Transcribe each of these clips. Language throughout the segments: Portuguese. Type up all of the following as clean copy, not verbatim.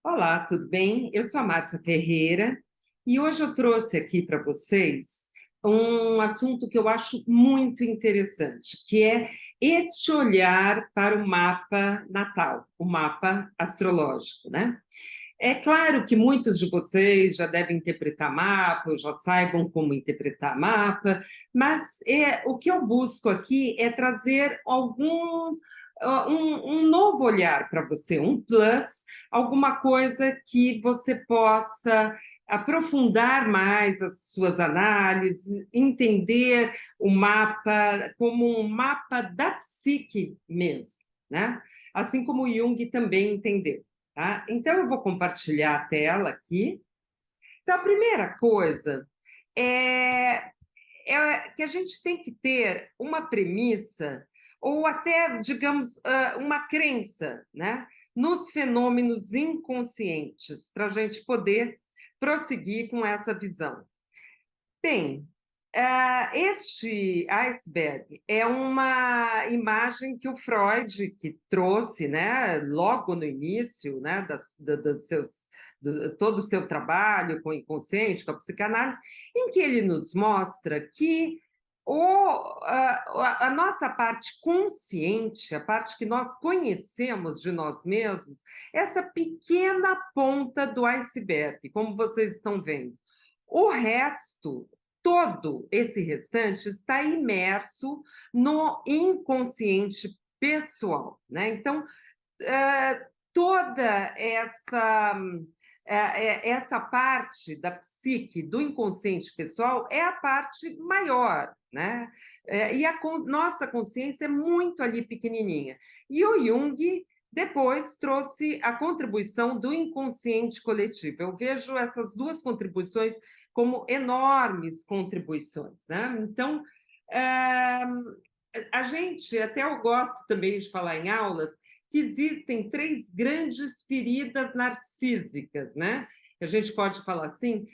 Olá, tudo bem? Eu sou a Márcia Ferreira e hoje eu trouxe aqui para vocês um assunto que eu acho muito interessante, que é este olhar para o mapa natal, o mapa astrológico, né? É claro que muitos de vocês já devem interpretar mapa, já saibam como interpretar mapa, mas o que eu busco aqui é trazer um novo olhar para você, um plus, alguma coisa que você possa aprofundar mais as suas análises, entender o mapa como um mapa da psique mesmo, né? Assim como Jung também entendeu. Tá? Então, eu vou compartilhar a tela aqui. Então, a primeira coisa é, é que a gente tem que ter uma premissa, ou até, digamos, uma crença, né, nos fenômenos inconscientes, para a gente poder prosseguir com essa visão. Bem, este iceberg é uma imagem que o Freud que trouxe, né, logo no início, né, todo o seu trabalho com o inconsciente, com a psicanálise, em que ele nos mostra que a nossa parte consciente, a parte que nós conhecemos de nós mesmos, essa pequena ponta do iceberg, como vocês estão vendo. O resto, todo esse restante está imerso no inconsciente pessoal, né? Então, toda essa parte da psique, do inconsciente pessoal, é a parte maior, né? E nossa consciência é muito ali pequenininha. E o Jung depois trouxe a contribuição do inconsciente coletivo. Eu vejo essas duas contribuições como enormes contribuições, né? Então, a gente, até eu gosto também de falar em aulas, que existem três grandes feridas narcísicas, né? A gente pode falar assim,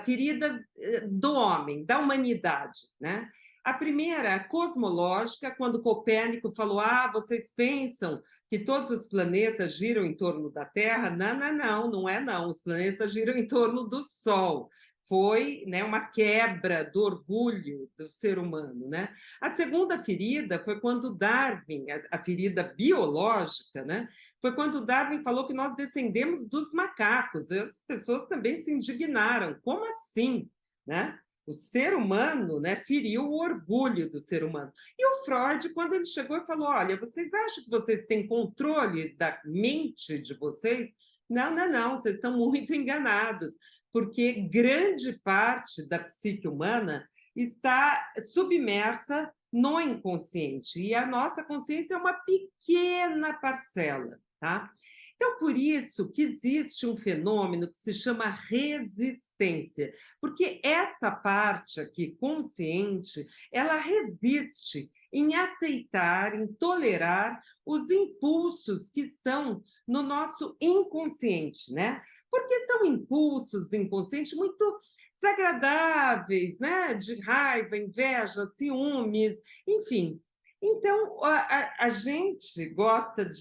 feridas do homem, da humanidade, né? A primeira, a cosmológica, quando Copérnico falou: vocês pensam que todos os planetas giram em torno da Terra? Não, não, não, não é não. Os planetas giram em torno do Sol. Foi, né, uma quebra do orgulho do ser humano, né? A segunda ferida foi quando Darwin, a ferida biológica, né? Foi quando Darwin falou que nós descendemos dos macacos. E as pessoas também se indignaram. Como assim, né? O ser humano, né, feriu o orgulho do ser humano. E o Freud, quando ele chegou e falou: olha, vocês acham que vocês têm controle da mente de vocês? Não, não, não, vocês estão muito enganados, porque grande parte da psique humana está submersa no inconsciente, e a nossa consciência é uma pequena parcela, tá? Então, por isso que existe um fenômeno que se chama resistência, porque essa parte aqui, consciente, ela resiste em aceitar, em tolerar os impulsos que estão no nosso inconsciente, né? Porque são impulsos do inconsciente muito desagradáveis, né? De raiva, inveja, ciúmes, enfim. Então, a gente gosta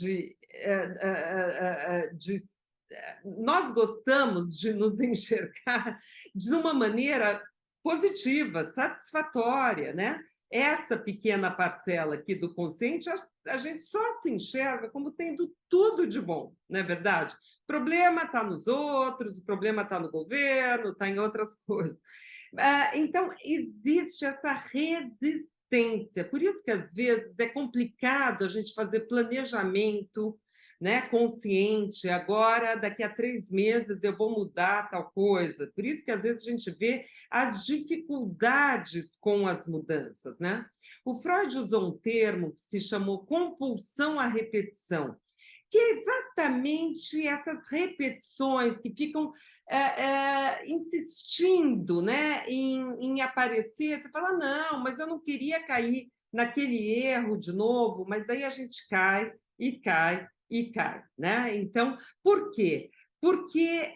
nós gostamos de nos enxergar de uma maneira positiva, satisfatória, né? Essa pequena parcela aqui do consciente, a gente só se enxerga como tendo tudo de bom, não é verdade? O problema está nos outros, o problema está no governo, está em outras coisas. Então, existe essa resistência. Por isso que, às vezes, é complicado a gente fazer planejamento, né, consciente. Agora, daqui a 3 meses, eu vou mudar tal coisa. Por isso que, às vezes, a gente vê as dificuldades com as mudanças, né? O Freud usou um termo que se chamou compulsão à repetição, que é exatamente essas repetições que ficam insistindo, né, em aparecer. Você fala: não, mas eu não queria cair naquele erro de novo, mas daí a gente cai e cai e cai, né? Então, por quê? Porque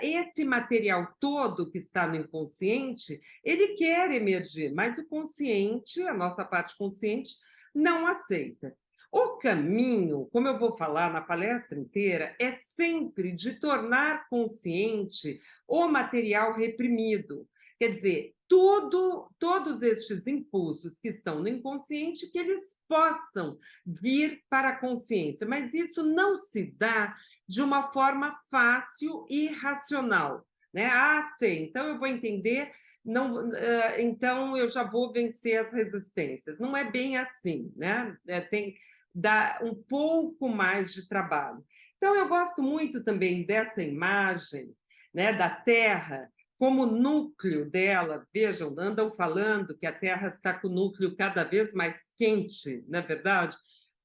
esse material todo que está no inconsciente, ele quer emergir, mas o consciente, a nossa parte consciente, não aceita. O caminho, como eu vou falar na palestra inteira, é sempre de tornar consciente o material reprimido. Quer dizer, todos estes impulsos que estão no inconsciente, que eles possam vir para a consciência, mas isso não se dá de uma forma fácil e racional, né? Ah, sei, então eu vou entender, não, então eu já vou vencer as resistências. Não é bem assim, né? Dá um pouco mais de trabalho. Então, eu gosto muito também dessa imagem, né, da Terra como núcleo dela. Vejam, andam falando que a Terra está com o núcleo cada vez mais quente, não é verdade?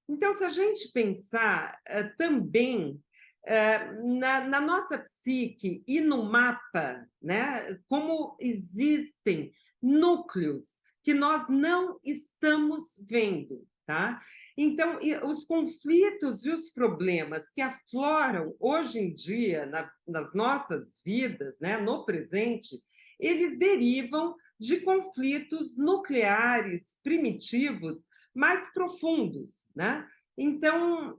Então, se a gente pensar também na nossa psique e no mapa, né, como existem núcleos que nós não estamos vendo, tá? Então, os conflitos e os problemas que afloram hoje em dia nas nossas vidas, né, no presente, eles derivam de conflitos nucleares primitivos mais profundos, né? Então,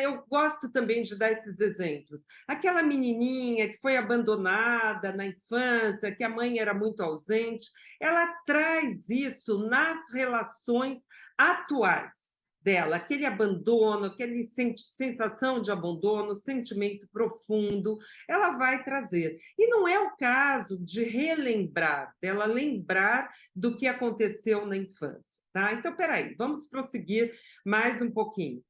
eu gosto também de dar esses exemplos. Aquela menininha que foi abandonada na infância, que a mãe era muito ausente, ela traz isso nas relações atuais dela, aquele abandono, aquela sensação de abandono, sentimento profundo, ela vai trazer. E não é o caso de relembrar, dela lembrar do que aconteceu na infância, tá? Então, peraí, vamos prosseguir mais um pouquinho.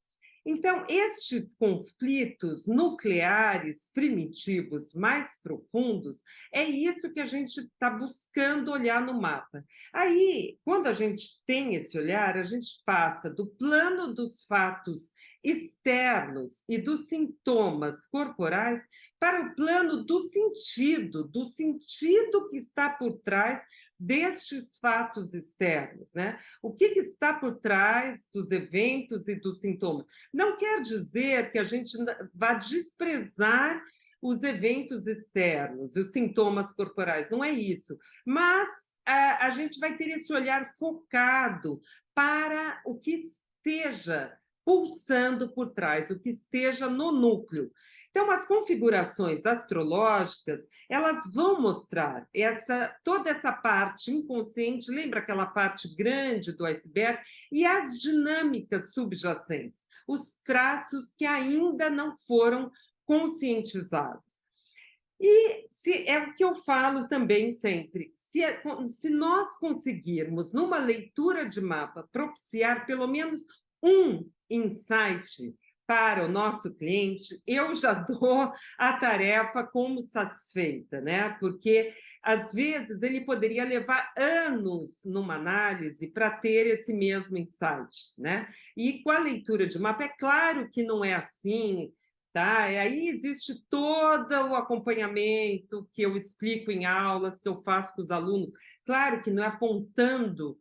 Então, estes conflitos nucleares primitivos mais profundos, é isso que a gente está buscando olhar no mapa. Aí, quando a gente tem esse olhar, a gente passa do plano dos fatos externos e dos sintomas corporais para o plano do sentido que está por trás destes fatos externos, né? O que está por trás dos eventos e dos sintomas? Não quer dizer que a gente vá desprezar os eventos externos, os sintomas corporais, não é isso. Mas a gente vai ter esse olhar focado para o que esteja pulsando por trás, o que esteja no núcleo. Então, as configurações astrológicas, elas vão mostrar toda essa parte inconsciente, lembra aquela parte grande do iceberg? E as dinâmicas subjacentes, os traços que ainda não foram conscientizados. E é o que eu falo também sempre, se nós conseguirmos, numa leitura de mapa, propiciar pelo menos um insight para o nosso cliente, eu já dou a tarefa como satisfeita, né? Porque, às vezes, ele poderia levar anos numa análise para ter esse mesmo insight, né? E com a leitura de mapa, é claro que não é assim, tá? E aí existe todo o acompanhamento que eu explico em aulas, que eu faço com os alunos. Claro que não é apontando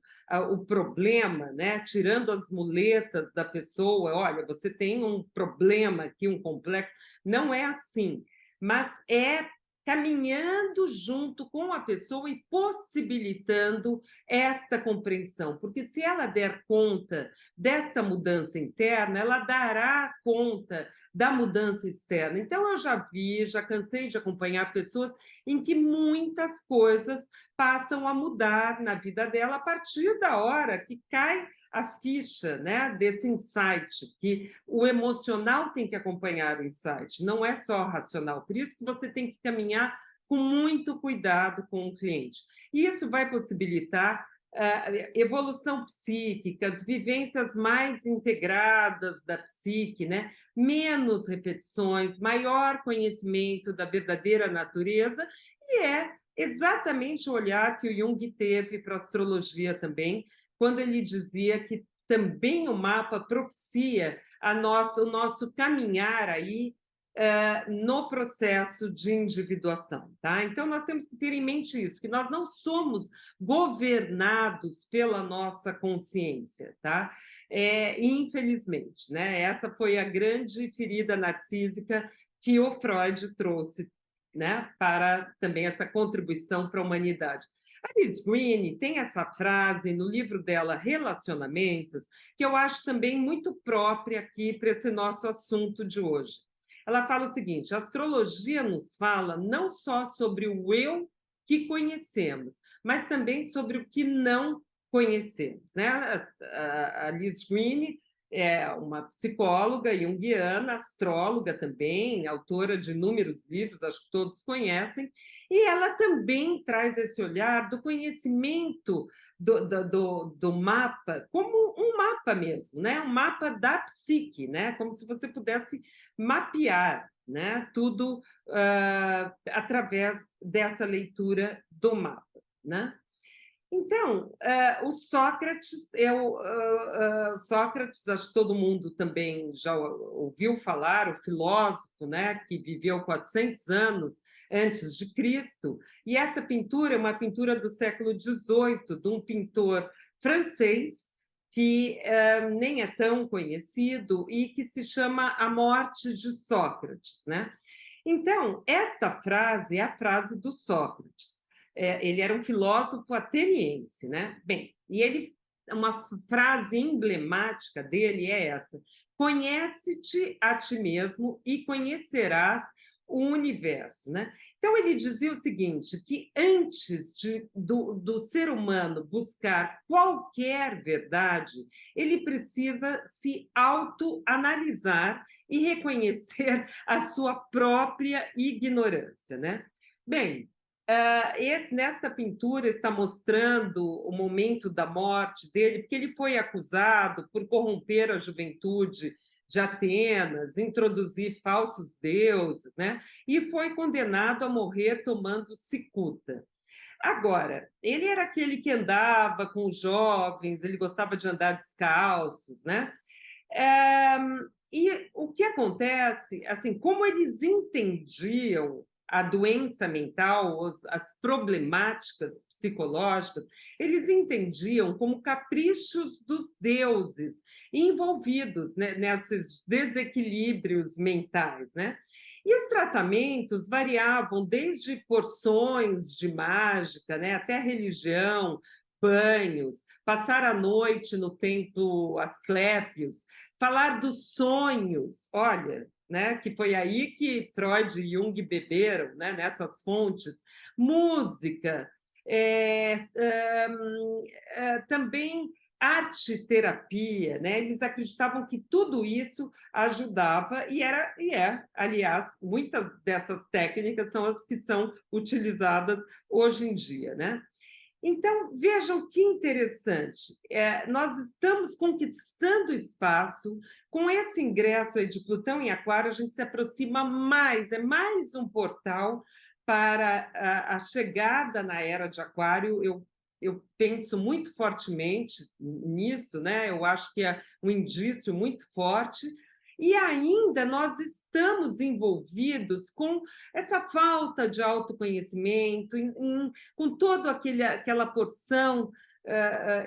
o problema, né? Tirando as muletas da pessoa, olha, você tem um problema aqui, um complexo. Não é assim, mas é caminhando junto com a pessoa e possibilitando esta compreensão, porque se ela der conta desta mudança interna, ela dará conta da mudança externa. Então, eu já cansei de acompanhar pessoas em que muitas coisas passam a mudar na vida dela a partir da hora que cai a ficha, né, desse insight, que o emocional tem que acompanhar o insight, não é só racional. Por isso que você tem que caminhar com muito cuidado com o cliente. E isso vai possibilitar evolução psíquica, as vivências mais integradas da psique, né? Menos repetições, maior conhecimento da verdadeira natureza, e é exatamente o olhar que o Jung teve para a astrologia também, quando ele dizia que também o mapa propicia o nosso caminhar aí no processo de individuação, tá? Então, nós temos que ter em mente isso, que nós não somos governados pela nossa consciência, tá? Infelizmente, né? Essa foi a grande ferida narcísica que o Freud trouxe, né? Para também essa contribuição para a humanidade. A Liz Greene tem essa frase no livro dela, Relacionamentos, que eu acho também muito própria aqui para esse nosso assunto de hoje. Ela fala o seguinte: a astrologia nos fala não só sobre o eu que conhecemos, mas também sobre o que não conhecemos, né? A Liz Greene é uma psicóloga junguiana, astróloga também, autora de inúmeros livros, acho que todos conhecem, e ela também traz esse olhar do conhecimento do mapa como um mapa mesmo, né? Um mapa da psique, né? Como se você pudesse mapear, né? Tudo através dessa leitura do mapa, né? Então, o Sócrates, Sócrates, acho que todo mundo também já ouviu falar, o filósofo, né, que viveu 400 anos antes de Cristo, e essa pintura é uma pintura do século XVIII, de um pintor francês, que nem é tão conhecido, e que se chama A Morte de Sócrates, né? Então, esta frase é a frase do Sócrates. Ele era um filósofo ateniense, né? Bem, uma frase emblemática dele é essa: conhece-te a ti mesmo e conhecerás o universo, né? Então ele dizia o seguinte, que antes do ser humano buscar qualquer verdade, ele precisa se autoanalisar e reconhecer a sua própria ignorância, né? Bem, nesta pintura está mostrando o momento da morte dele, porque ele foi acusado por corromper a juventude de Atenas, introduzir falsos deuses, né? E foi condenado a morrer tomando cicuta. Agora, ele era aquele que andava com os jovens, ele gostava de andar descalços, né? É, e o que acontece, assim, como eles entendiam a doença mental, as problemáticas psicológicas, eles entendiam como caprichos dos deuses envolvidos, né, nesses desequilíbrios mentais, né? E os tratamentos variavam desde porções de mágica, né, até religião, banhos, passar a noite no templo Asclépios, falar dos sonhos, olha, né, que foi aí que Freud e Jung beberam, né, nessas fontes, música, também arte-terapia, né? Eles acreditavam que tudo isso ajudava aliás, muitas dessas técnicas são as que são utilizadas hoje em dia, né? Então, vejam que interessante. Nós estamos conquistando espaço. Com esse ingresso aí de Plutão em Aquário, a gente se aproxima mais, é mais um portal para a chegada na era de Aquário. Eu penso muito fortemente nisso, né? Eu acho que é um indício muito forte. E ainda nós estamos envolvidos com essa falta de autoconhecimento, com toda aquela porção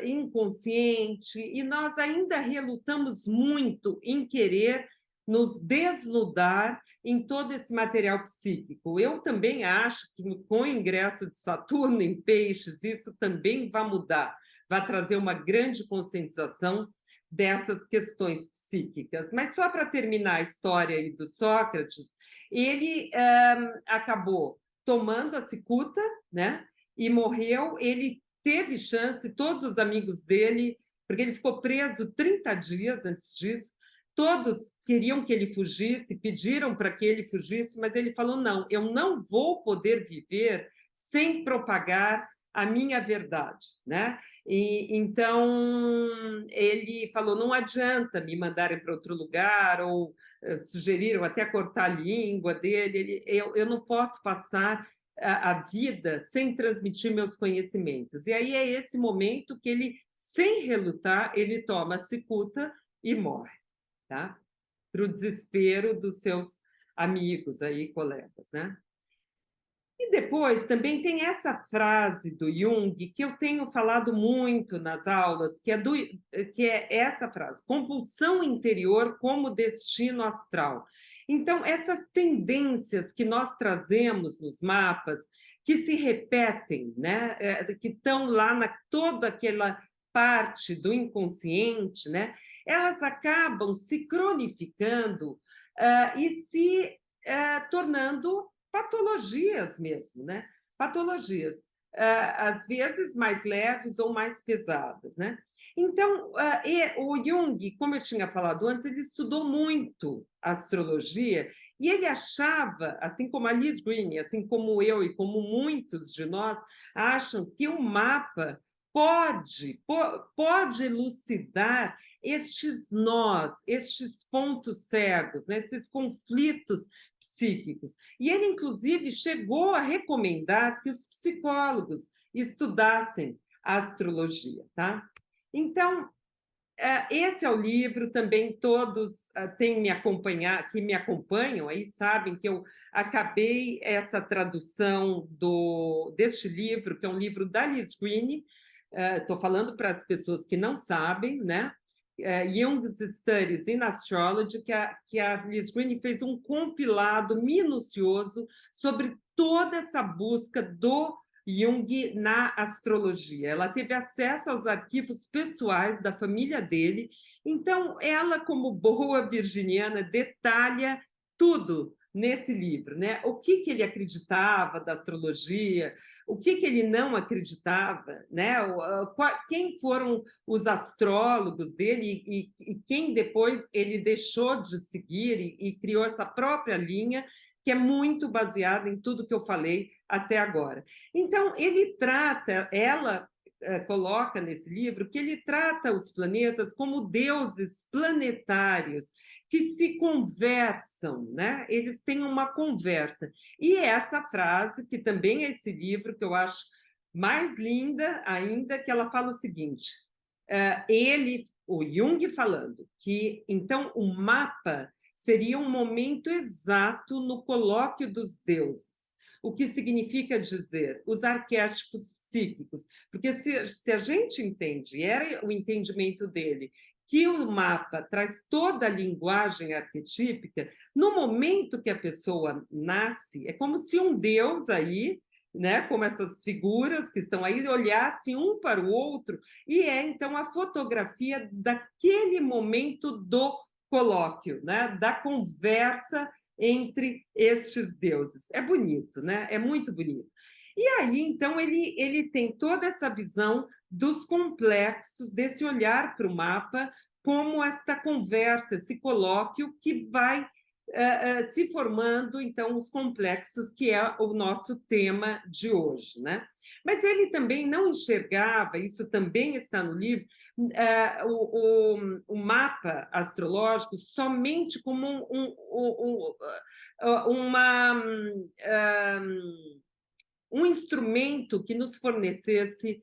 inconsciente, e nós ainda relutamos muito em querer nos desnudar em todo esse material psíquico. Eu também acho que com o ingresso de Saturno em Peixes, isso também vai mudar, vai trazer uma grande conscientização dessas questões psíquicas. Mas só para terminar a história aí do Sócrates, ele acabou tomando a cicuta, né? E morreu. Ele teve chance, todos os amigos dele, porque ele ficou preso 30 dias antes disso, todos queriam que ele fugisse, pediram para que ele fugisse, mas ele falou: não, eu não vou poder viver sem propagar a minha verdade, né? E então ele falou: não adianta me mandarem para outro lugar, ou sugeriram até cortar a língua dele. Eu não posso passar a vida sem transmitir meus conhecimentos. E aí é esse momento que ele, sem relutar, ele toma a cicuta e morre, tá? Para o desespero dos seus amigos aí, colegas, né? E depois também tem essa frase do Jung, que eu tenho falado muito nas aulas, que é essa frase: compulsão interior como destino astral. Então, essas tendências que nós trazemos nos mapas, que se repetem, né? Que estão lá na toda aquela parte do inconsciente, né? Elas acabam se cronificando e se tornando patologias mesmo, né? Patologias, às vezes mais leves ou mais pesadas, né? Então, o Jung, como eu tinha falado antes, ele estudou muito a astrologia e ele achava, assim como a Liz Greene, assim como eu e como muitos de nós, acham que o mapa pode elucidar estes nós, estes pontos cegos, né? Esses conflitos psíquicos. E ele, inclusive, chegou a recomendar que os psicólogos estudassem a astrologia. Tá? Então, esse é o livro, também todos têm me acompanhar, que me acompanham aí sabem que eu acabei essa tradução deste livro, que é um livro da Liz Greene. Estou falando para as pessoas que não sabem, né? Jung's Studies in Astrology, que a Liz Greene fez um compilado minucioso sobre toda essa busca do Jung na astrologia. Ela teve acesso aos arquivos pessoais da família dele, então ela, como boa virginiana, detalha tudo nesse livro, né? O que ele acreditava da astrologia, o que ele não acreditava, né? Quem foram os astrólogos dele e quem depois ele deixou de seguir e criou essa própria linha, que é muito baseada em tudo que eu falei até agora. Então, ela coloca nesse livro que ele trata os planetas como deuses planetários que se conversam, né? Eles têm uma conversa. E essa frase, que também é esse livro que eu acho mais linda ainda, que ela fala o seguinte: o Jung falando que então o mapa seria um momento exato no colóquio dos deuses. O que significa dizer os arquétipos psíquicos, porque se a gente entende, e era o entendimento dele, que o mapa traz toda a linguagem arquetípica, no momento que a pessoa nasce, é como se um deus aí, né, como essas figuras que estão aí, olhassem um para o outro, e é então a fotografia daquele momento do colóquio, né, da conversa entre estes deuses. É bonito, né? É muito bonito. E aí, então, ele tem toda essa visão dos complexos, desse olhar para o mapa, como esta conversa, esse colóquio que vai se formando, então, os complexos, que é o nosso tema de hoje, né? Mas ele também não enxergava, isso também está no livro, o mapa astrológico somente como um instrumento que nos fornecesse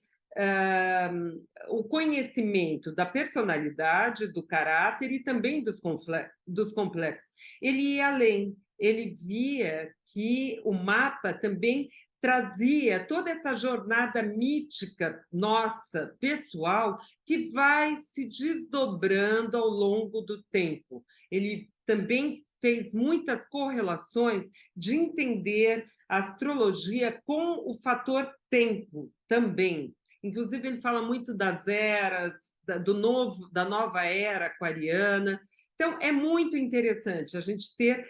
o conhecimento da personalidade, do caráter e também dos complexos. Ele ia além, ele via que o mapa também trazia toda essa jornada mítica nossa, pessoal, que vai se desdobrando ao longo do tempo. Ele também fez muitas correlações de entender a astrologia com o fator tempo também. Inclusive, ele fala muito das eras, da nova era aquariana. Então, é muito interessante a gente ter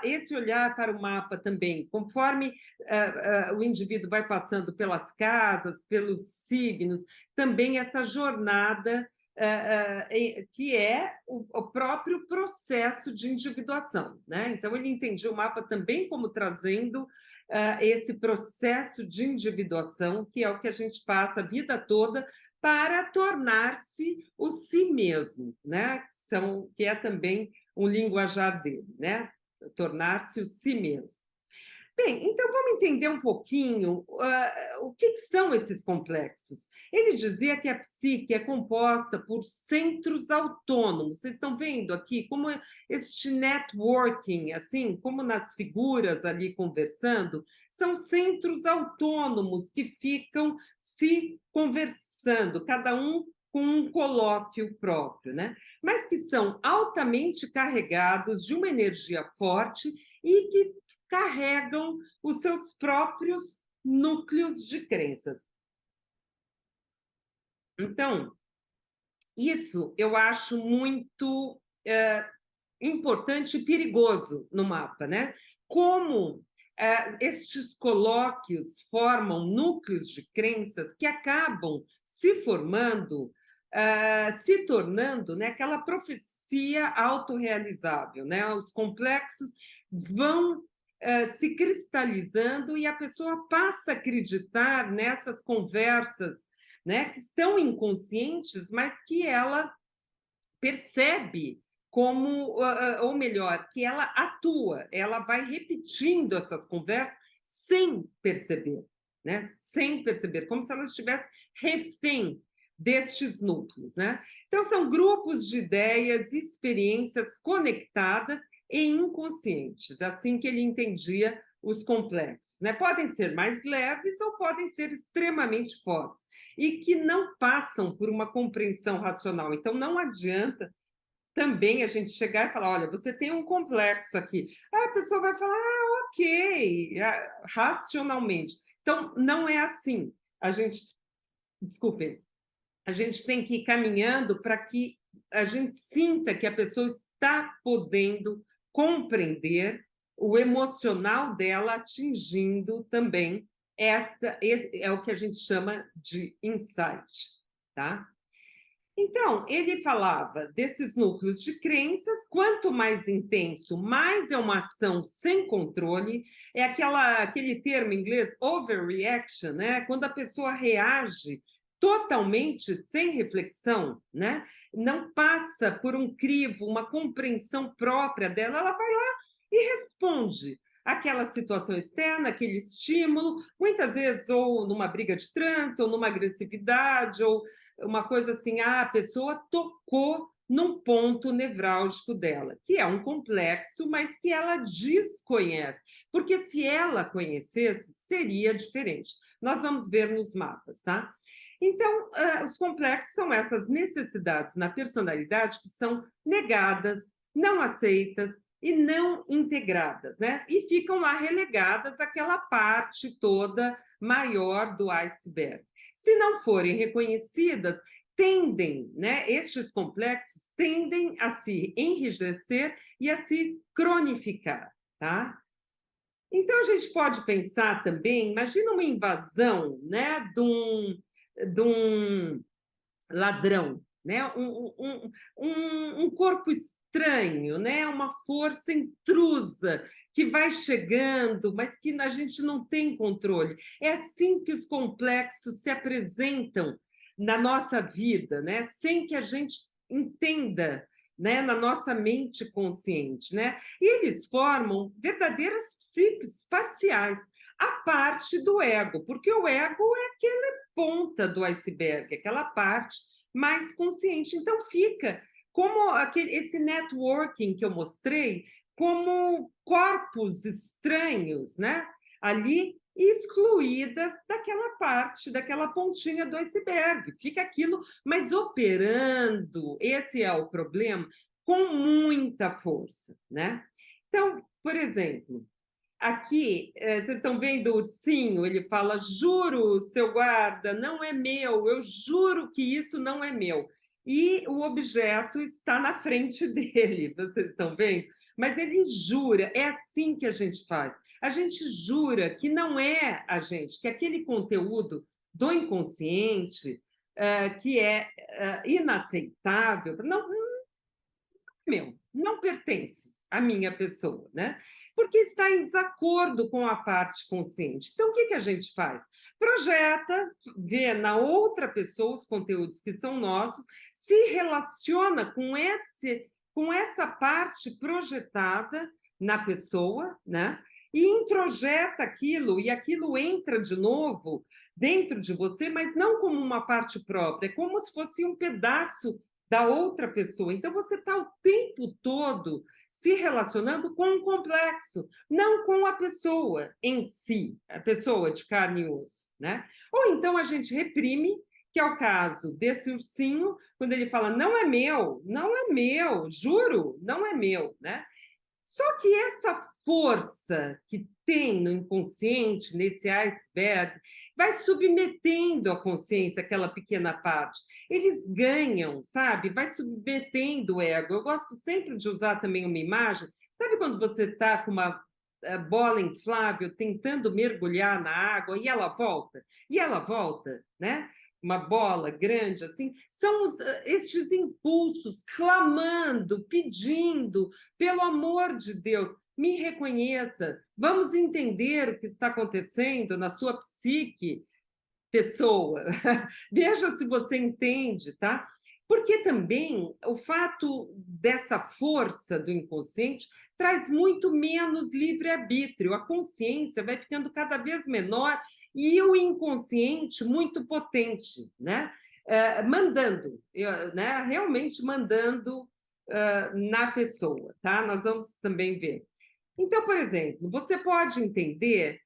esse olhar para o mapa também, conforme o indivíduo vai passando pelas casas, pelos signos, também essa jornada que é o próprio processo de individuação, né? Então, ele entendia o mapa também como trazendo esse processo de individuação, que é o que a gente passa a vida toda para tornar-se o si mesmo, né? Que é também um linguajar dele, né? Tornar-se o si mesmo. Bem, então vamos entender um pouquinho o que são esses complexos. Ele dizia que a psique é composta por centros autônomos. Vocês estão vendo aqui como este networking, assim, como nas figuras ali conversando, são centros autônomos que ficam se conversando, cada um com um colóquio próprio, né? Mas que são altamente carregados de uma energia forte e que carregam os seus próprios núcleos de crenças. Então, isso eu acho muito importante e perigoso no mapa, né? Como estes colóquios formam núcleos de crenças que acabam se formando, se tornando, né, aquela profecia autorrealizável, né? Os complexos vão se cristalizando e a pessoa passa a acreditar nessas conversas, né, que estão inconscientes, mas que ela percebe como, ou melhor, que ela atua, ela vai repetindo essas conversas sem perceber, né? Sem perceber, como se ela estivesse refém destes núcleos, né? Então, são grupos de ideias e experiências conectadas e inconscientes, assim que ele entendia os complexos, né? Podem ser mais leves ou podem ser extremamente fortes e que não passam por uma compreensão racional. Então, não adianta também a gente chegar e falar, olha, você tem um complexo aqui. A pessoa vai falar, ok, racionalmente. Então, não é assim. Desculpem, a gente tem que ir caminhando para que a gente sinta que a pessoa está podendo compreender o emocional dela atingindo também esse é o que a gente chama de insight, tá? Então, ele falava desses núcleos de crenças, quanto mais intenso, mais é uma ação sem controle, é aquele termo em inglês, overreaction, né? Quando a pessoa reage totalmente sem reflexão, né? Não passa por um crivo, uma compreensão própria dela, ela vai lá e responde aquela situação externa, aquele estímulo, muitas vezes ou numa briga de trânsito, ou numa agressividade, ou uma coisa assim, a pessoa tocou num ponto nevrálgico dela, que é um complexo, mas que ela desconhece, porque se ela conhecesse, seria diferente. Nós vamos ver nos mapas, tá? Então, os complexos são essas necessidades na personalidade que são negadas, não aceitas e não integradas, né? E ficam lá relegadas àquela parte toda maior do iceberg. Se não forem reconhecidas, tendem, né, estes complexos tendem a se enrijecer e a se cronificar, tá? Então, a gente pode pensar também, imagina uma invasão, né, de um ladrão, né? Um corpo estranho, né? Uma força intrusa que vai chegando, mas que a gente não tem controle. É assim que os complexos se apresentam na nossa vida, né? Sem que a gente entenda, né? Na nossa mente consciente, né? E eles formam verdadeiras psiques parciais, a parte do ego, porque o ego é aquela ponta do iceberg, aquela parte mais consciente. Então, fica como esse networking que eu mostrei, como corpos estranhos, né? Ali excluídas daquela parte, daquela pontinha do iceberg. Fica aquilo, mas operando, esse é o problema, com muita força, né? Então, por exemplo, aqui, vocês estão vendo o ursinho? Ele fala: juro, seu guarda, não é meu, eu juro que isso não é meu. E o objeto está na frente dele, vocês estão vendo? Mas ele jura, é assim que a gente faz. A gente jura que não é a gente, que aquele conteúdo do inconsciente, que é inaceitável, não meu, não pertence à minha pessoa, né? Porque está em desacordo com a parte consciente. Então, o que a gente faz? Projeta, vê na outra pessoa os conteúdos que são nossos, se relaciona com essa parte projetada na pessoa, né? e introjeta aquilo, e aquilo entra de novo dentro de você, mas não como uma parte própria, é como se fosse um pedaço da outra pessoa. Então, você está o tempo todo se relacionando com um complexo, não com a pessoa em si, a pessoa de carne e osso, né? Ou então a gente reprime, que é o caso desse ursinho, quando ele fala, não é meu, não é meu, juro, não é meu, né? Só que essa força que tem no inconsciente, nesse iceberg, vai submetendo a consciência, aquela pequena parte. Eles ganham, sabe? Vai submetendo o ego. Eu gosto sempre de usar também uma imagem. Sabe quando você está com uma bola inflável tentando mergulhar na água e ela volta? E ela volta, né? Uma bola grande assim, são estes impulsos clamando, pedindo, pelo amor de Deus, me reconheça, vamos entender o que está acontecendo na sua psique, pessoa. Veja se você entende, tá? Porque também o fato dessa força do inconsciente traz muito menos livre-arbítrio. A consciência vai ficando cada vez menor e o inconsciente muito potente, né? Mandando, né? Realmente mandando na pessoa, tá? Nós vamos também ver. Então, por exemplo, você pode entender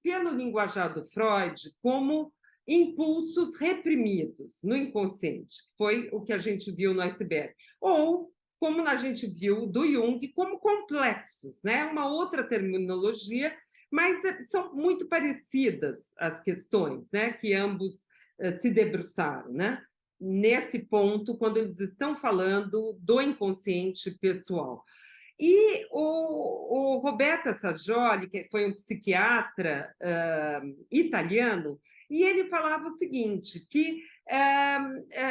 pelo linguajar do Freud como impulsos reprimidos no inconsciente, foi o que a gente viu no iceberg, ou como a gente viu do Jung, como complexos, né? Uma outra terminologia, mas são muito parecidas as questões, né? Que ambos se debruçaram, né? Nesse ponto, quando eles estão falando do inconsciente pessoal. E o Roberto Assaggioli, que foi um psiquiatra italiano, e ele falava o seguinte, que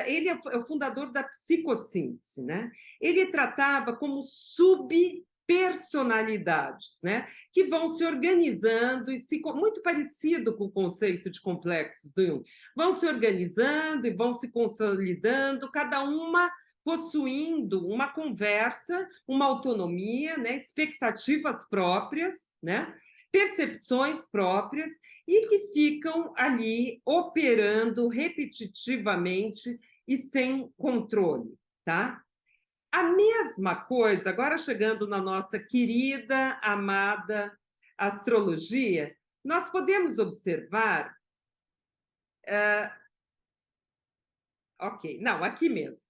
ele é o fundador da psicossíntese, né? Ele tratava como subpersonalidades, né? Que vão se organizando e muito parecido com o conceito de complexos do Jung, vão se organizando e vão se consolidando, cada uma possuindo uma conversa, uma autonomia, né, expectativas próprias, né, percepções próprias, e que ficam ali operando repetitivamente e sem controle, tá? A mesma coisa, agora chegando na nossa querida, amada astrologia, nós podemos observar. Ok, não, aqui mesmo.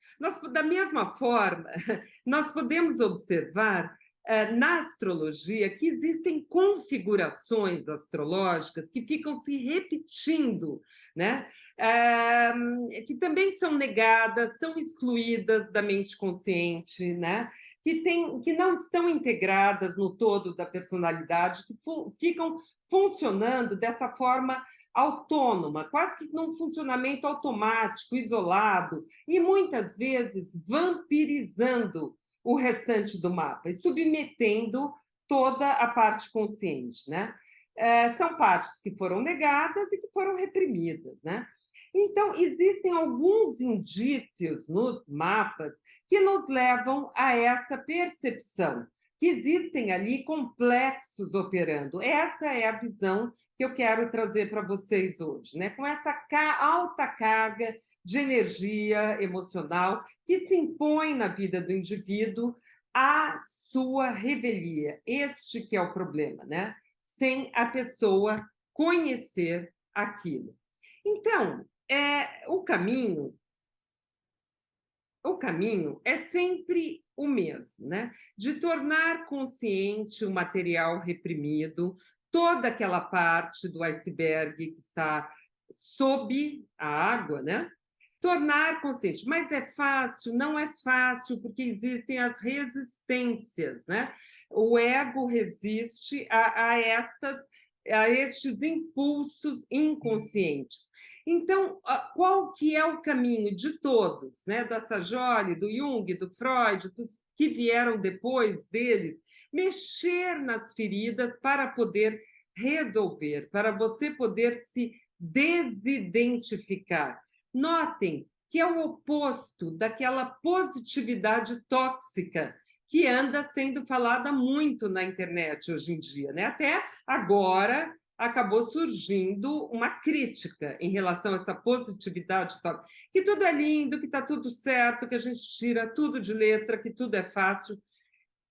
Da mesma forma, nós podemos observar na astrologia que existem configurações astrológicas que ficam se repetindo, né? Que também são negadas, são excluídas da mente consciente, né? Que não estão integradas no todo da personalidade, que ficam funcionando dessa forma autônoma, quase que num funcionamento automático, isolado, e muitas vezes vampirizando o restante do mapa e submetendo toda a parte consciente, né? São partes que foram negadas e que foram reprimidas, né? Então, existem alguns indícios nos mapas que nos levam a essa percepção, que existem ali complexos operando. Essa é a visão que eu quero trazer para vocês hoje, né? Com essa alta carga de energia emocional que se impõe na vida do indivíduo a sua revelia. Este que é o problema, né? Sem a pessoa conhecer aquilo. Então, o caminho é sempre o mesmo, né? De tornar consciente o material reprimido, toda aquela parte do iceberg que está sob a água, né? Tornar consciente. Mas é fácil? Não é fácil, porque existem as resistências, né? O ego resiste a estes impulsos inconscientes. Então, qual que é o caminho de todos, né? Do Assaggioli, do Jung, do Freud, dos que vieram depois deles? Mexer nas feridas para poder resolver, para você poder se desidentificar. Notem que é o oposto daquela positividade tóxica que anda sendo falada muito na internet hoje em dia, né? Até agora acabou surgindo uma crítica em relação a essa positividade tóxica, que tudo é lindo, que está tudo certo, que a gente tira tudo de letra, que tudo é fácil.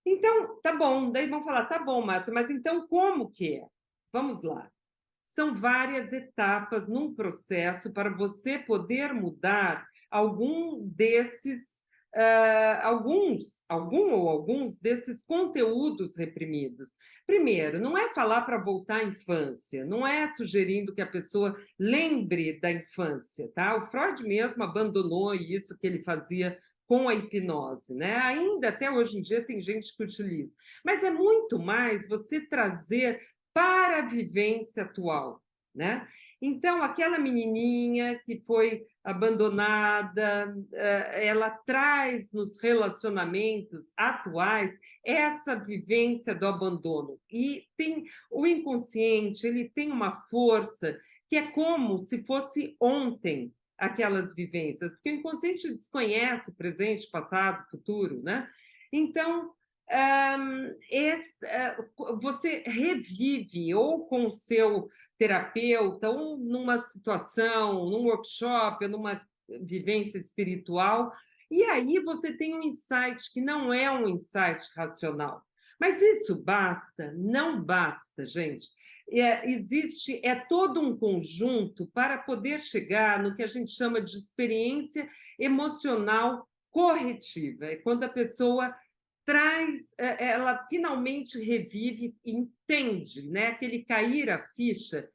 Então, tá bom, daí vão falar, tá bom, Márcia, mas então como que é? Vamos lá. São várias etapas num processo para você poder mudar algum desses, alguns desses conteúdos reprimidos. Primeiro, não é falar para voltar à infância, não é sugerindo que a pessoa lembre da infância, tá? O Freud mesmo abandonou isso que ele fazia com a hipnose, né? Ainda até hoje em dia tem gente que utiliza, mas é muito mais você trazer para a vivência atual, né? Então, aquela menininha que foi abandonada, ela traz nos relacionamentos atuais essa vivência do abandono. E tem o inconsciente, ele tem uma força que é como se fosse ontem aquelas vivências, porque o inconsciente desconhece presente, passado, futuro, né? Então, você revive ou com o seu terapeuta, ou numa situação, num workshop, numa vivência espiritual, e aí você tem um insight que não é um insight racional. Mas isso basta? Não basta, gente. É todo um conjunto para poder chegar no que a gente chama de experiência emocional corretiva. É quando a pessoa ela finalmente revive, entende, né? Aquele cair a ficha.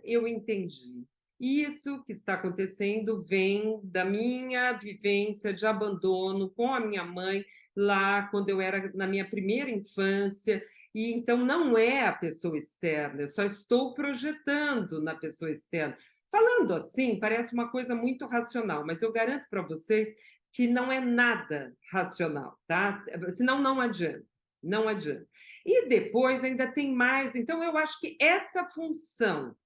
Eu entendi. Isso que está acontecendo vem da minha vivência de abandono com a minha mãe lá quando eu era na minha primeira infância. E então não é a pessoa externa, eu só estou projetando na pessoa externa. Falando assim, parece uma coisa muito racional, mas eu garanto para vocês que não é nada racional, tá? Senão não adianta, não adianta. E depois ainda tem mais, então eu acho que essa função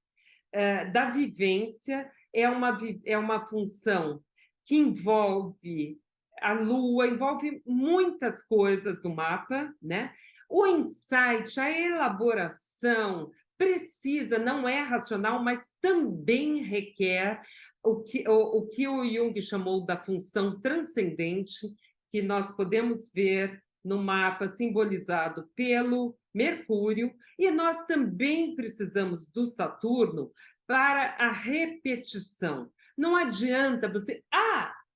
da vivência é uma função que envolve a Lua, envolve muitas coisas do mapa, né? O insight, a elaboração precisa, não é racional, mas também requer o que o Jung chamou da função transcendente, que nós podemos ver no mapa simbolizado pelo Mercúrio, e nós também precisamos do Saturno para a repetição. Não adianta você,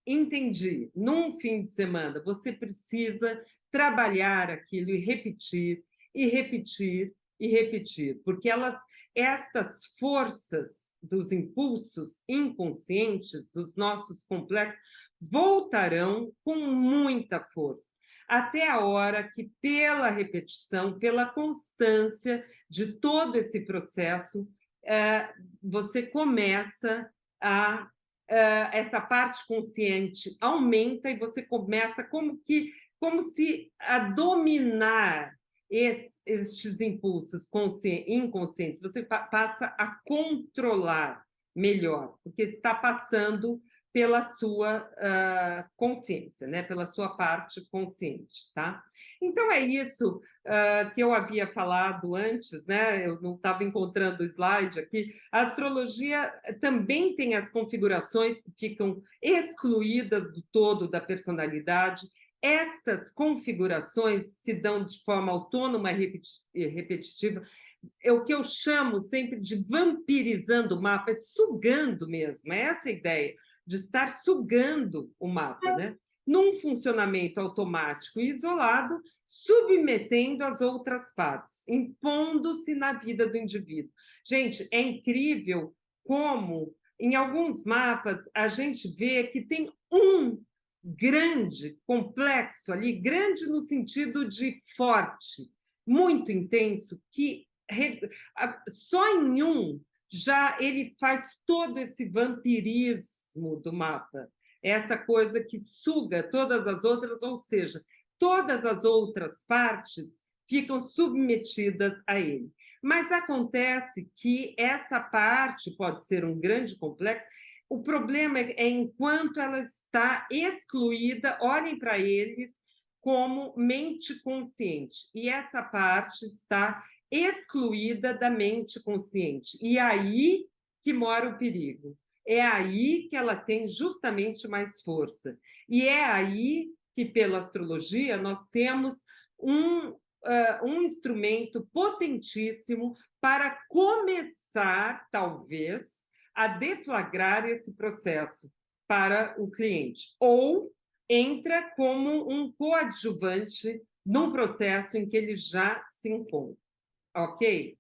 entendi, num fim de semana, você precisa trabalhar aquilo e repetir, e repetir, e repetir, porque estas forças dos impulsos inconscientes, dos nossos complexos, voltarão com muita força, até a hora que, pela repetição, pela constância de todo esse processo, você começa essa parte consciente aumenta e você começa como se a dominar estes impulsos inconscientes, você passa a controlar melhor, porque está passando pela sua consciência, né? Pela sua parte consciente, tá? Então é isso que eu havia falado antes, né? Eu não estava encontrando o slide aqui. A astrologia também tem as configurações que ficam excluídas do todo da personalidade. Estas configurações se dão de forma autônoma e repetitiva. É o que eu chamo sempre de vampirizando o mapa, é sugando mesmo, é essa a ideia de estar sugando o mapa, né? Num funcionamento automático e isolado, submetendo as outras partes, impondo-se na vida do indivíduo. Gente, é incrível como, em alguns mapas, a gente vê que tem um grande complexo ali, grande no sentido de forte, muito intenso, que só em um já ele faz todo esse vampirismo do mapa, essa coisa que suga todas as outras, ou seja, todas as outras partes ficam submetidas a ele. Mas acontece que essa parte pode ser um grande complexo. O problema é enquanto ela está excluída, olhem para eles como mente consciente. E essa parte está excluída da mente consciente. E é aí que mora o perigo. É aí que ela tem justamente mais força. E é aí que, pela astrologia, nós temos um instrumento potentíssimo para começar, talvez, a deflagrar esse processo para o cliente. Ou entra como um coadjuvante num processo em que ele já se encontra. Ok?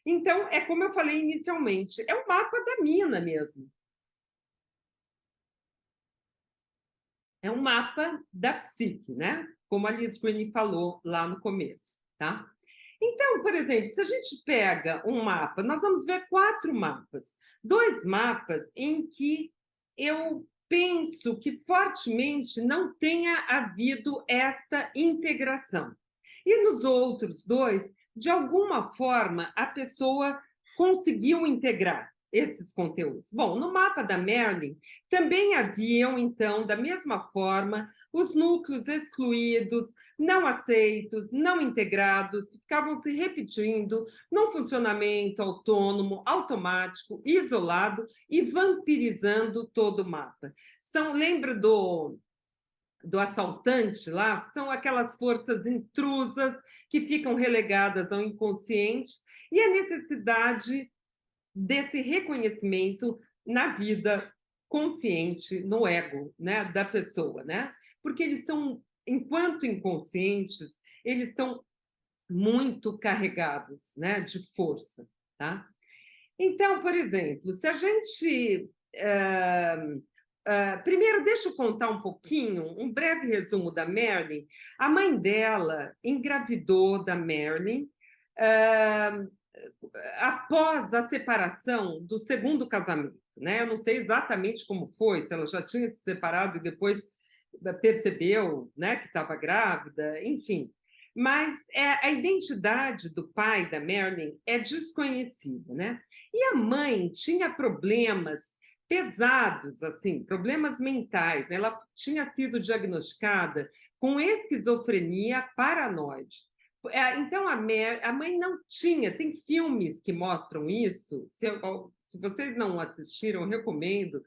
Então, é como eu falei inicialmente, é o mapa da mina mesmo. É um mapa da psique, né? Como a Liz Green falou lá no começo, tá? Então, por exemplo, se a gente pega um mapa, nós vamos ver 4 mapas. 2 mapas em que eu penso que fortemente não tenha havido esta integração. E nos outros 2, de alguma forma, a pessoa conseguiu integrar esses conteúdos. Bom, no mapa da Merlin, também haviam, então, da mesma forma, os núcleos excluídos, não aceitos, não integrados, que ficavam se repetindo num funcionamento autônomo, automático, isolado e vampirizando todo o mapa. Lembra do assaltante lá? São aquelas forças intrusas que ficam relegadas ao inconsciente e a necessidade desse reconhecimento na vida consciente, no ego, né, da pessoa, né? Porque eles são, enquanto inconscientes, eles estão muito carregados, né, de força, tá? Então, por exemplo, se a gente primeiro, deixa eu contar um pouquinho, um breve resumo da Marilyn. A mãe dela engravidou da Marilyn após a separação do segundo casamento, né? Eu não sei exatamente como foi, se ela já tinha se separado e depois percebeu, né, que estava grávida, enfim. Mas a identidade do pai da Marilyn é desconhecida, né? E a mãe tinha problemas pesados, assim, problemas mentais, né? Ela tinha sido diagnosticada com esquizofrenia paranoide. Então, a mãe não tinha, tem filmes que mostram isso, se vocês não assistiram, eu recomendo,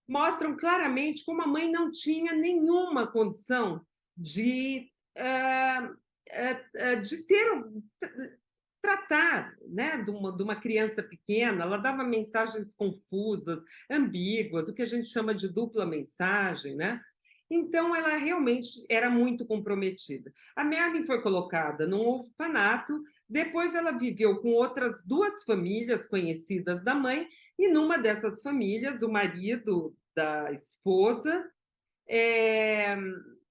mostram claramente como a mãe não tinha nenhuma condição de tratar, né, de uma criança pequena. Ela dava mensagens confusas, ambíguas, o que a gente chama de dupla mensagem, né? Então, ela realmente era muito comprometida. A Merlin foi colocada num orfanato, depois ela viveu com outras 2 famílias conhecidas da mãe, e numa dessas famílias, o marido da esposa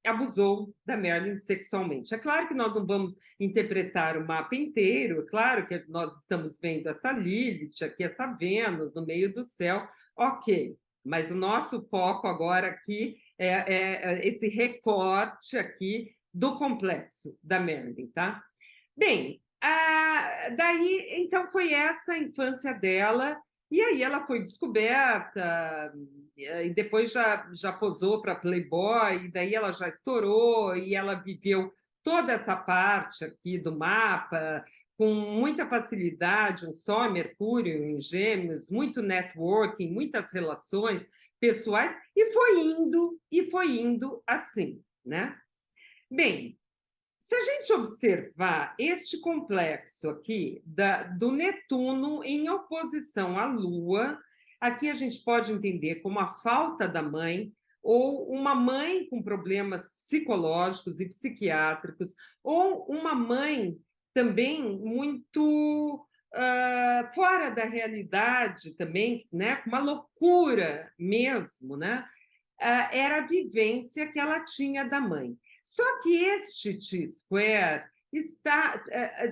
abusou da Merlin sexualmente. É claro que nós não vamos interpretar o mapa inteiro, é claro que nós estamos vendo essa Lilith, aqui essa Vênus no meio do céu, ok, mas o nosso foco agora aqui é esse recorte aqui do complexo da Merlin, tá? Bem, daí, então, foi essa a infância dela, e aí ela foi descoberta, e depois já posou para Playboy, e daí ela já estourou, e ela viveu toda essa parte aqui do mapa, com muita facilidade, um Sol, Mercúrio em Gêmeos, muito networking, muitas relações pessoais, e foi indo assim, né? Bem, se a gente observar este complexo aqui do Netuno em oposição à Lua, aqui a gente pode entender como a falta da mãe, ou uma mãe com problemas psicológicos e psiquiátricos, ou uma mãe também muito fora da realidade também, né? Uma loucura mesmo, né? Era a vivência que ela tinha da mãe. Só que este T-square está.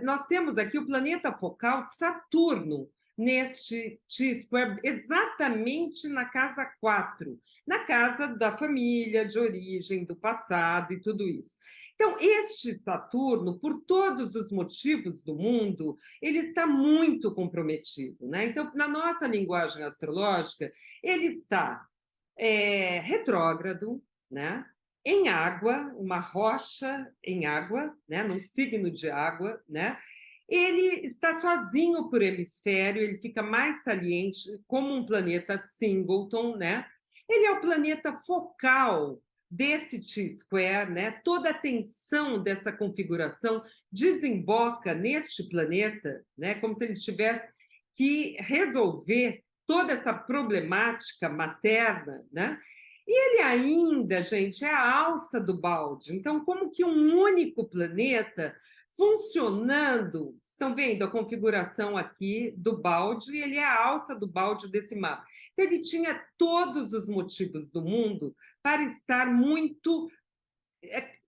Nós temos aqui o planeta focal de Saturno neste T-square, exatamente na casa 4, na casa da família, de origem, do passado e tudo isso. Então, este Saturno, por todos os motivos do mundo, ele está muito comprometido, né? Então, na nossa linguagem astrológica, ele está retrógrado, né? em água, uma rocha em água, né, num signo de água, né? Ele está sozinho por hemisfério, ele fica mais saliente como um planeta singleton, né? Ele é o planeta focal desse T-square, né? Toda a tensão dessa configuração desemboca neste planeta, né? Como se ele tivesse que resolver toda essa problemática materna, né? E ele ainda, gente, é a alça do balde. Então, como que um único planeta funcionando, estão vendo a configuração aqui do balde, ele é a alça do balde desse mapa. Então, ele tinha todos os motivos do mundo para estar muito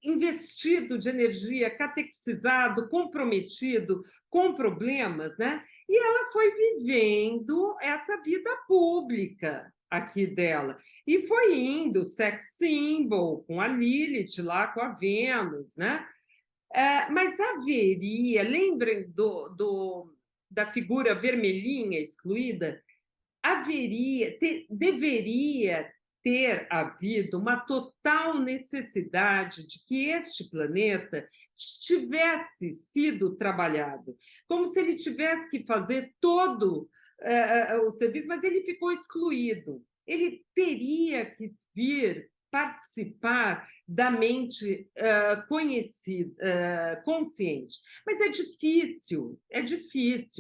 investido de energia, catexizado, comprometido, com problemas, né? E ela foi vivendo essa vida pública aqui dela. E foi indo, sex symbol, com a Lilith lá, com a Vênus, né? Mas haveria, lembrem da figura vermelhinha excluída? Deveria ter havido uma total necessidade de que este planeta tivesse sido trabalhado, como se ele tivesse que fazer todo o serviço, mas ele ficou excluído. Ele teria que vir participar da mente conhecida, consciente. Mas é difícil,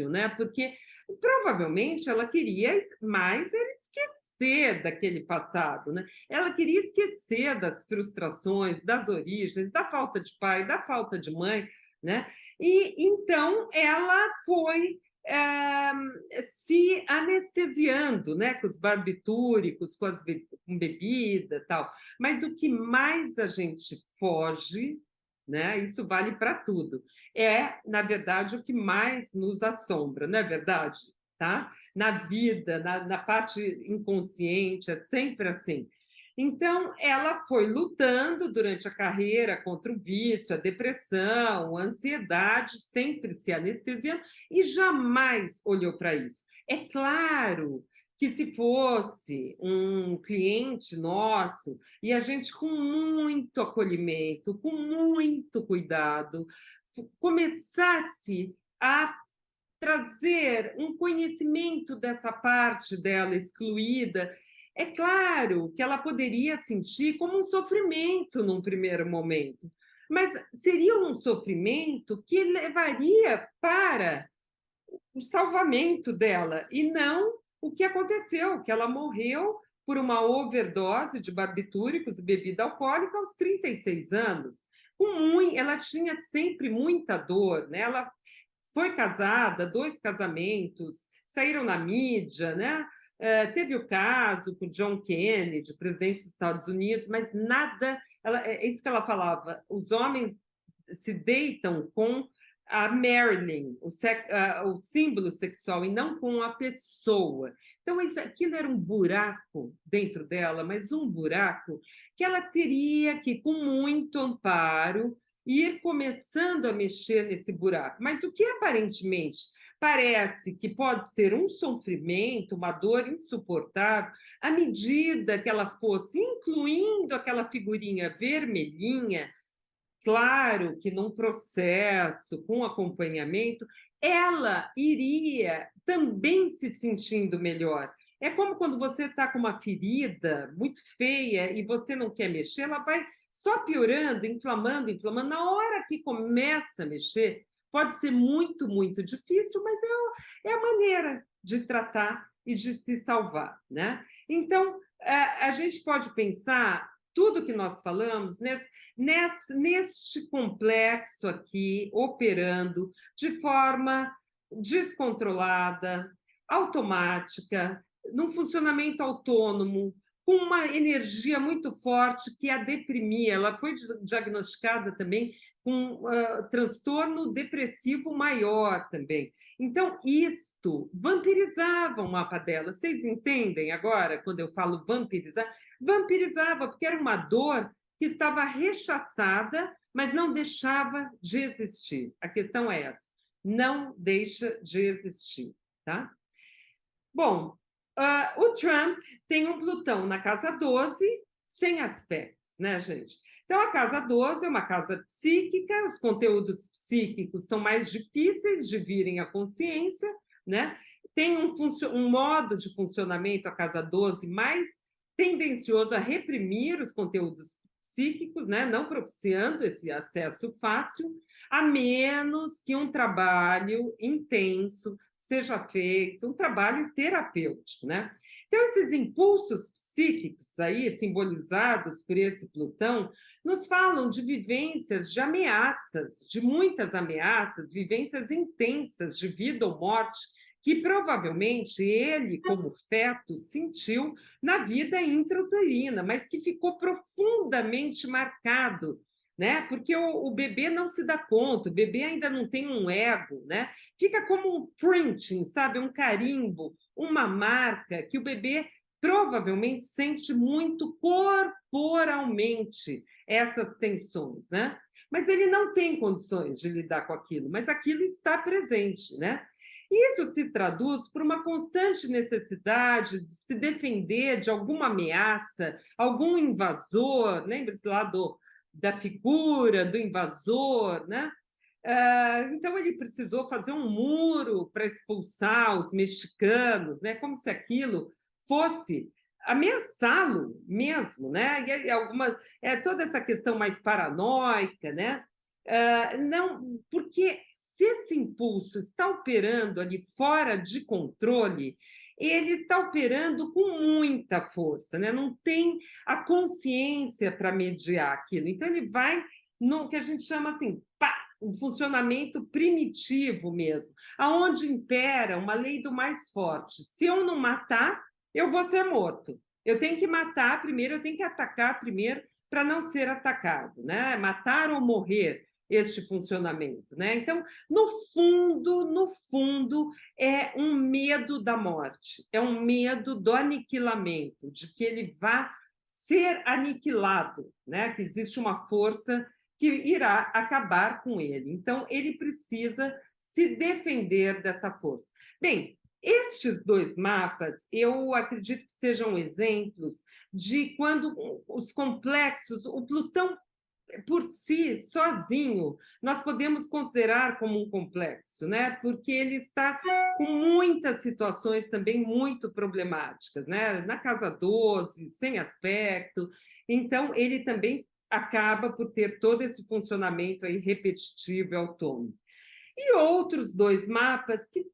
né? Porque provavelmente ela queria mais era esquecer daquele passado, né? Ela queria esquecer das frustrações, das origens, da falta de pai, da falta de mãe, né? E então ela foi se anestesiando, né, com os barbitúricos, com bebida, tal. Mas o que mais a gente foge, né? Isso vale para tudo. É, na verdade, o que mais nos assombra, não é verdade? Tá? Na vida, na parte inconsciente, é sempre assim. Então, ela foi lutando durante a carreira contra o vício, a depressão, a ansiedade, sempre se anestesiando e jamais olhou para isso. É claro que se fosse um cliente nosso e a gente com muito acolhimento, com muito cuidado, começasse a trazer um conhecimento dessa parte dela excluída, é claro que ela poderia sentir como um sofrimento num primeiro momento, mas seria um sofrimento que levaria para o salvamento dela e não o que aconteceu, que ela morreu por uma overdose de barbitúricos e bebida alcoólica aos 36 anos. Ela tinha sempre muita dor, né? Ela foi casada, 2 casamentos, saíram na mídia, né? Teve o caso com John Kennedy, presidente dos Estados Unidos, mas nada. É isso que ela falava: os homens se deitam com a Marilyn, o símbolo sexual, e não com a pessoa. Então, aquilo era um buraco dentro dela, mas um buraco que ela teria que, com muito amparo, ir começando a mexer nesse buraco. Mas o que aparentemente parece que pode ser um sofrimento, uma dor insuportável, à medida que ela fosse incluindo aquela figurinha vermelhinha, claro que num processo, com acompanhamento, ela iria também se sentindo melhor. É como quando você está com uma ferida muito feia e você não quer mexer, ela vai só piorando, inflamando, inflamando. Na hora que começa a mexer, pode ser muito, muito difícil, mas é a maneira de tratar e de se salvar, né? Então, a gente pode pensar tudo que nós falamos neste complexo aqui, operando de forma descontrolada, automática, num funcionamento autônomo, com uma energia muito forte que a deprimia. Ela foi diagnosticada também com transtorno depressivo maior também. Então, isto vampirizava o mapa dela. Vocês entendem agora, quando eu falo vampirizar? Vampirizava, porque era uma dor que estava rechaçada, mas não deixava de existir. A questão é essa: não deixa de existir, tá? Bom, o Trump tem um Plutão na casa 12, sem aspectos. né, gente? Então, a casa 12 é uma casa psíquica, os conteúdos psíquicos são mais difíceis de virem à consciência, né? Tem um modo de funcionamento, a casa 12, mais tendencioso a reprimir os conteúdos psíquicos, né? Não propiciando esse acesso fácil, a menos que um trabalho intenso seja feito, um trabalho terapêutico, né? Então, esses impulsos psíquicos aí, simbolizados por esse Plutão, nos falam de vivências de ameaças, de muitas ameaças, vivências intensas de vida ou morte, que provavelmente ele, como feto, sentiu na vida intrauterina, mas que ficou profundamente marcado, né? Porque o bebê não se dá conta, o bebê ainda não tem um ego, né? Fica como um printing, sabe? Um carimbo, uma marca que o bebê provavelmente sente muito corporalmente essas tensões, né? Mas ele não tem condições de lidar com aquilo, mas aquilo está presente, né? Isso se traduz por uma constante necessidade de se defender de alguma ameaça, algum invasor, lembre-se lá da figura do invasor, né? Então, ele precisou fazer um muro para expulsar os mexicanos, né? Como se aquilo fosse ameaçá-lo mesmo, né? Toda essa questão mais paranoica, né? Não, porque se esse impulso está operando ali fora de controle, ele está operando com muita força, né? Não tem a consciência para mediar aquilo. Então, ele vai no que a gente chama assim, pá, um funcionamento primitivo mesmo, aonde impera uma lei do mais forte. Se eu não matar, eu vou ser morto. Eu tenho que matar primeiro, eu tenho que atacar primeiro para não ser atacado, né? Matar ou morrer este funcionamento, né? Então, no fundo, é um medo da morte, é um medo do aniquilamento, de que ele vá ser aniquilado, né? Que existe uma força que irá acabar com ele. Então, ele precisa se defender dessa força. Bem, estes dois mapas, eu acredito que sejam exemplos de quando os complexos, o Plutão por si, sozinho, nós podemos considerar como um complexo, né? Porque ele está com muitas situações também muito problemáticas, né? Na casa 12, sem aspecto. Então, ele também acaba por ter todo esse funcionamento aí repetitivo e autônomo. E outros dois mapas que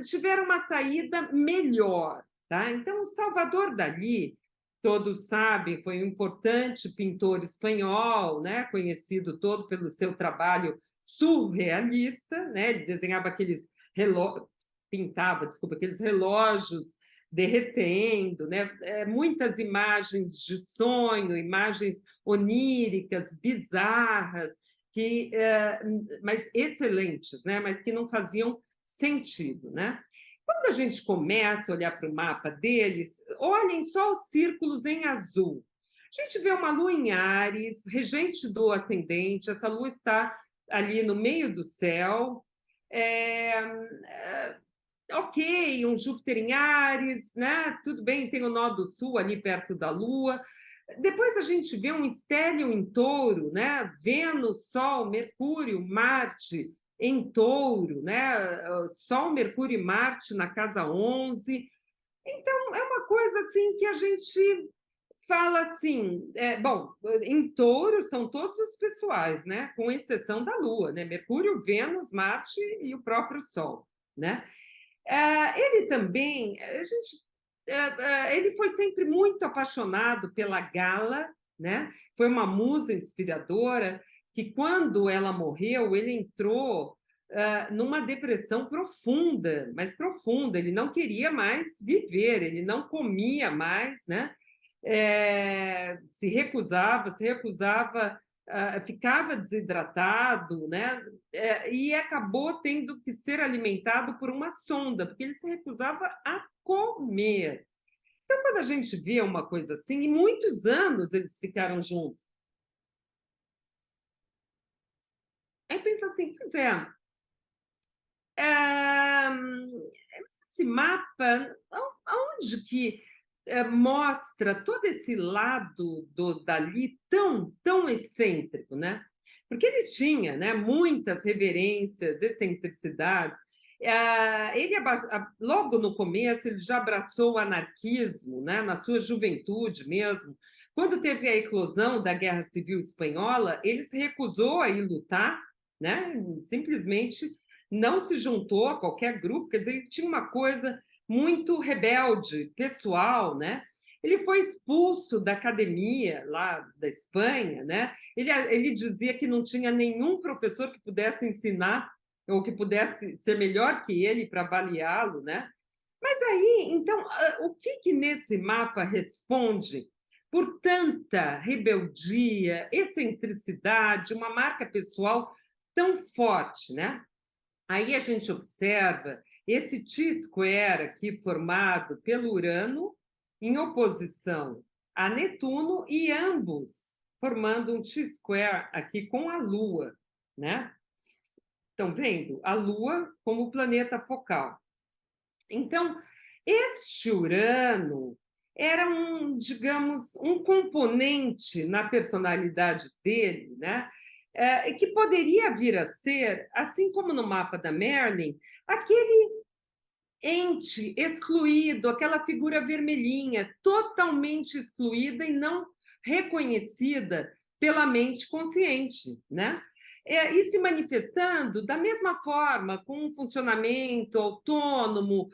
tiveram uma saída melhor, tá? Então, o Salvador Dalí, todos sabem, foi um importante pintor espanhol, né? Conhecido todo pelo seu trabalho surrealista, né? Ele desenhava aqueles relógios, pintava, desculpa, aqueles relógios derretendo, né? Muitas imagens de sonho, imagens oníricas, bizarras, mas excelentes, né? Mas que não faziam sentido, né? Quando a gente começa a olhar para o mapa deles, olhem só os círculos em azul. A gente vê uma lua em Áries, regente do ascendente, essa lua está ali no meio do céu. Ok, um Júpiter em Áries, né? Tudo bem, tem o nó do sul ali perto da Lua. Depois a gente vê um estélio em touro, né? Vênus, Sol, Mercúrio, Marte em touro, né? Sol, Mercúrio e Marte na casa 11. Então, é uma coisa assim que a gente fala assim, bom, em touro são todos os pessoais, né? Com exceção da Lua, né? Mercúrio, Vênus, Marte e o próprio Sol, né? Ele também, ele foi sempre muito apaixonado pela Gala, né? Foi uma musa inspiradora que, quando ela morreu, ele entrou numa depressão profunda, mas profunda. Ele não queria mais viver, ele não comia mais, né? Se recusava, ficava desidratado, né? E acabou tendo que ser alimentado por uma sonda, porque ele se recusava a comer. Então, quando a gente vê uma coisa assim, e muitos anos eles ficaram juntos, aí pensa assim, pois esse mapa, aonde que mostra todo esse lado do Dalí tão excêntrico, né? Porque ele tinha, né, muitas reverências, excentricidades. Ele, logo no começo, ele já abraçou o anarquismo, né, na sua juventude mesmo. Quando teve a eclosão da Guerra Civil Espanhola, ele se recusou a ir lutar, né? Simplesmente não se juntou a qualquer grupo, quer dizer, ele tinha uma coisa muito rebelde, pessoal, né? Ele foi expulso da academia lá da Espanha, né? Ele dizia que não tinha nenhum professor que pudesse ensinar ou que pudesse ser melhor que ele para avaliá-lo, né? Mas aí, então, o que nesse mapa responde por tanta rebeldia, excentricidade, uma marca pessoal tão forte, né? Aí a gente observa esse T-square aqui formado pelo Urano em oposição a Netuno e ambos formando um T-square aqui com a Lua, né? Estão vendo? A Lua como planeta focal. Então, este Urano era digamos, um componente na personalidade dele, né? Que poderia vir a ser, assim como no mapa da Merlin, aquele ente excluído, aquela figura vermelhinha, totalmente excluída e não reconhecida pela mente consciente, né? E se manifestando da mesma forma, com um funcionamento autônomo,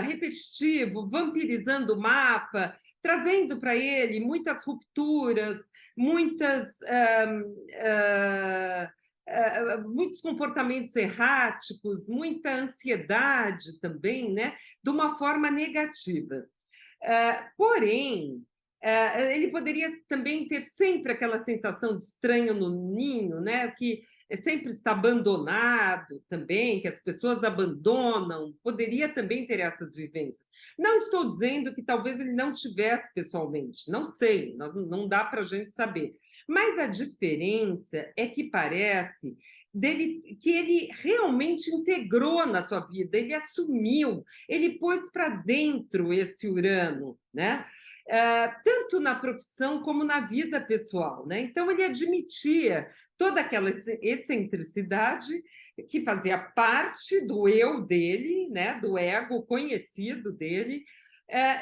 repetitivo, vampirizando o mapa, trazendo para ele muitas rupturas, muitos comportamentos erráticos, muita ansiedade também, né? De uma forma negativa. Porém, ele poderia também ter sempre aquela sensação de estranho no ninho, né? Que sempre está abandonado também, que as pessoas abandonam, poderia também ter essas vivências. Não estou dizendo que talvez ele não tivesse pessoalmente, não sei, não dá para a gente saber. Mas a diferença é que parece dele que ele realmente integrou na sua vida, ele assumiu, ele pôs para dentro esse Urano, né? Tanto na profissão como na vida pessoal, né? Então ele admitia toda aquela excentricidade que fazia parte do eu dele, né? Do ego conhecido dele,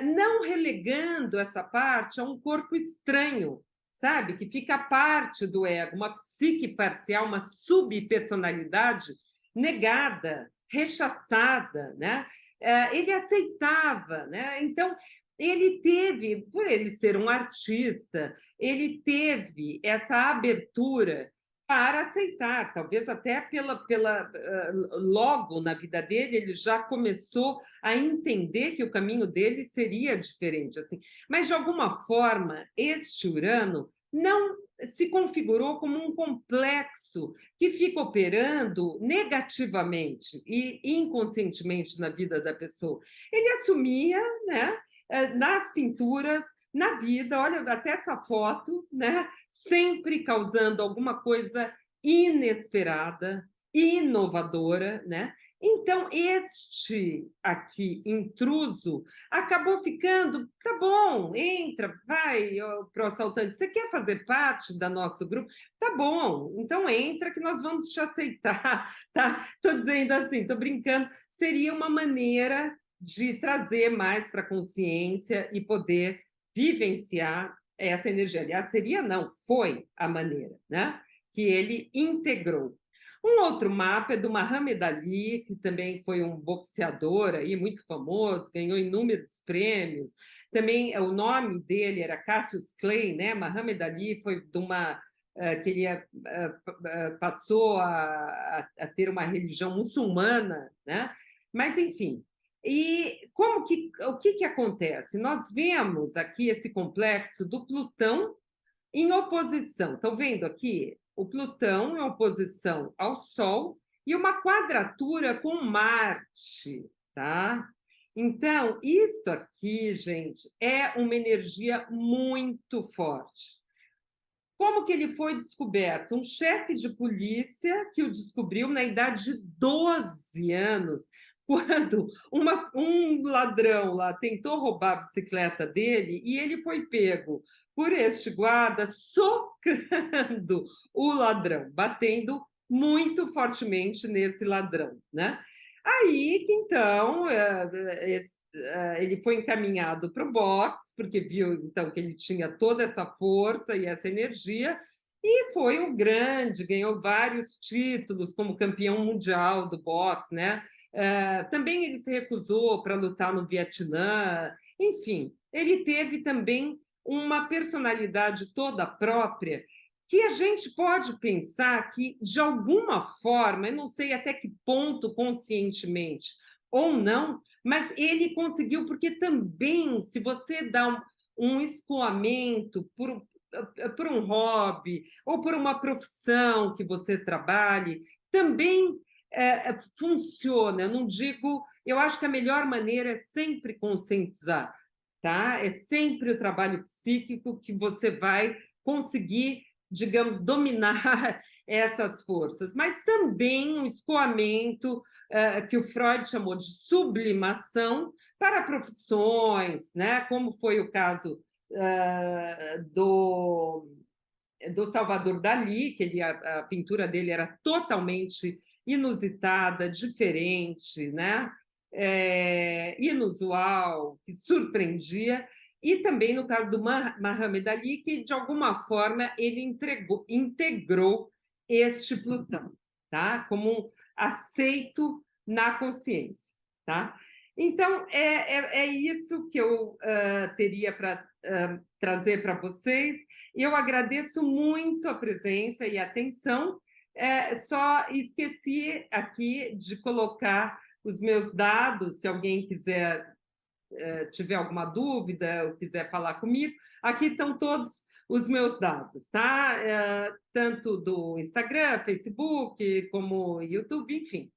não relegando essa parte a um corpo estranho, sabe? Que fica parte do ego, uma psique parcial, uma subpersonalidade negada, rechaçada, né? Ele aceitava, né? Então, ele teve, por ele ser um artista, ele teve essa abertura para aceitar, talvez até logo na vida dele ele já começou a entender que o caminho dele seria diferente, assim. Mas de alguma forma este Urano não se configurou como um complexo que fica operando negativamente e inconscientemente na vida da pessoa. Ele assumia, né, nas pinturas, na vida, olha, até essa foto, né, sempre causando alguma coisa inesperada, inovadora, né? Então, este aqui, intruso, acabou ficando, tá bom, entra, vai, pro assaltante, você quer fazer parte do nosso grupo? Tá bom, então entra que nós vamos te aceitar, tá? Estou dizendo assim, estou brincando, seria uma maneira de trazer mais para a consciência e poder vivenciar essa energia. Aliás, seria não, foi a maneira, né? Que ele integrou. Um outro mapa é do Muhammad Ali, que também foi um boxeador aí muito famoso, ganhou inúmeros prêmios. Também o nome dele era Cassius Clay, né? Muhammad Ali foi de uma que ele passou a ter uma religião muçulmana, né? Mas enfim. E o que acontece? Nós vemos aqui esse complexo do Plutão em oposição. Estão vendo aqui? O Plutão em oposição ao Sol e uma quadratura com Marte, tá? Então, isto aqui, gente, é uma energia muito forte. Como que ele foi descoberto? Um chefe de polícia que o descobriu na idade de 12 anos, quando um ladrão lá tentou roubar a bicicleta dele e ele foi pego por este guarda socando o ladrão, batendo muito fortemente nesse ladrão, né? Aí que então ele foi encaminhado para o boxe, porque viu então que ele tinha toda essa força e essa energia, e foi um grande, ganhou vários títulos como campeão mundial do boxe, né? Também ele se recusou para lutar no Vietnã, enfim, ele teve também uma personalidade toda própria que a gente pode pensar que, de alguma forma, eu não sei até que ponto conscientemente ou não, mas ele conseguiu, porque também, se você dá um escoamento por um hobby ou por uma profissão que você trabalhe, também funciona. Eu não digo, eu acho que a melhor maneira é sempre conscientizar, tá? É sempre o trabalho psíquico que você vai conseguir, digamos, dominar essas forças, mas também um escoamento que o Freud chamou de sublimação para profissões, né? Como foi o caso do Salvador Dalí, que a pintura dele era totalmente inusitada, diferente, né? Inusual, que surpreendia, e também no caso do Muhammad Ali, que de alguma forma ele integrou este Plutão, tá? Como um aceito na consciência, tá? Então, é isso que eu teria para trazer para vocês. Eu agradeço muito a presença e a atenção. Só esqueci aqui de colocar os meus dados, se alguém quiser, tiver alguma dúvida ou quiser falar comigo, aqui estão todos os meus dados, tá? Tanto do Instagram, Facebook, como YouTube, enfim.